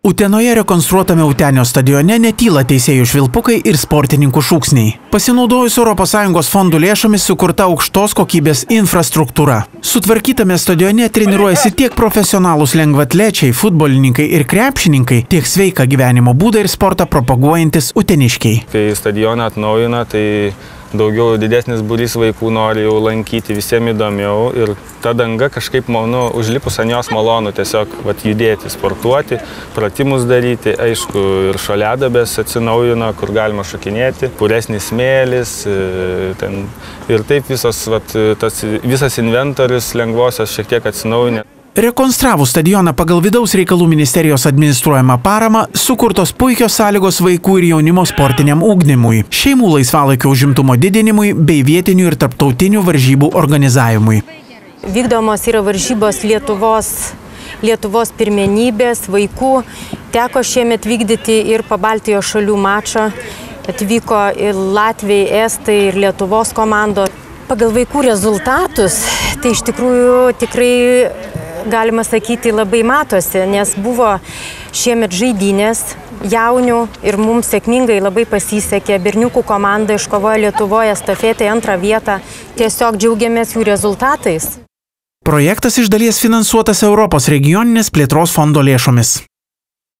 Utenoje rekonstruotame Utenio stadione netyla teisėjų švilpukai ir sportininkų šūksniai. Pasinaudojus ES fondų lėšomis sukurta aukštos kokybės infrastruktūra. Sutvarkytame stadione treniruojasi tiek profesionalūs lengvaatlečiai, futbolininkai ir krepšininkai, tiek sveiką gyvenimo būdą ir sportą propaguojantis uteniškiai. Kai stadioną atnaujina, tai daugiau didesnis būrys vaikų nori jau lankyti, visiems įdomiau ir ta danga kažkaip, užlipus ant jos malonu tiesiog judėti, sportuoti, pratimus daryti, aišku, ir šuoliadabės atsinaujino, kur galima šokinėti, puresnis smėlis, ir taip visas inventorius lengvosios šiek tiek atsinaujinę. Rekonstravus stadioną pagal Vidaus reikalų ministerijos administruojamą paramą, sukurtos puikios sąlygos vaikų ir jaunimo sportiniam ugdymui, šeimų laisvalaikio užimtumo didinimui bei vietinių ir tarptautinių varžybų organizavimui. Vykdomos yra varžybos Lietuvos pirmenybės vaikų. Teko šiemet vykdyti ir Pabaltijos šalių mačą. Atvyko ir Latviai, Estai ir Lietuvos komandos. Pagal vaikų rezultatus, tai iš tikrųjų tikrai galima sakyti labai matosi, nes buvo šiemet žaidynės jaunių ir mums sėkmingai labai pasisekė. Berniukų komanda iškovojo Lietuvoje estafetėje 2. vietą. Tiesiog džiaugiamės jų rezultatais. Projektas iš dalies finansuotas Europos regioninės plėtros fondo lėšomis.